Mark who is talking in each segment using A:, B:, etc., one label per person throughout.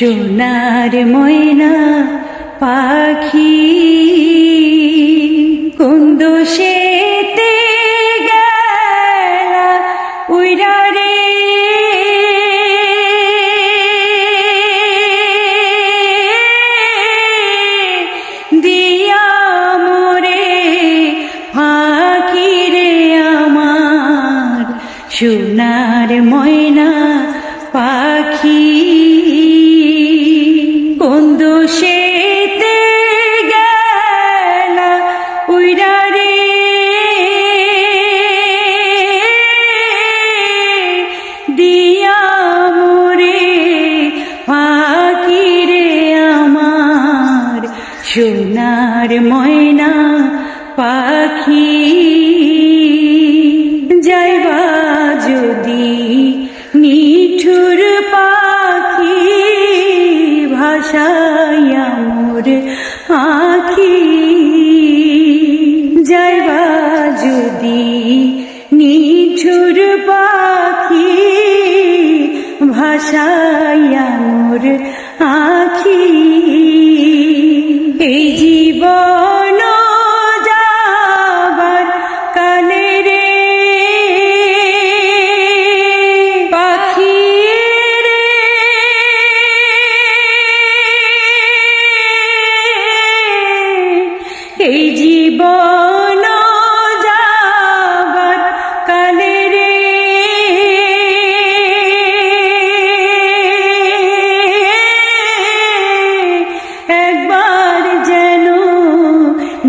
A: সোনার ময়না পাখি কোন দোষেতে গেলা উইরা রে দিয়া মোরে ফাঁকি রে আমার সোনার ময়না পাখি কোন দোষেতে গেলা উইরা রে দিয়া মোরে ফাঁকি রে আমার সোনার ময়না পাখি যাইবা যদি নিঠুর পাখি ভাষাইয়া মোর আখি যাইবা যদি নিঠুর পাখি ভাষাইয়া মোর আখি এই জীবন যাবার কালে রে পাখি রে এই জীবন যাবার কালে রে একবার যেন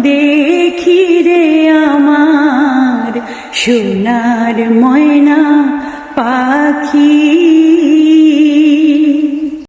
A: দেখি রে আমার সোনার ময়না পাখি।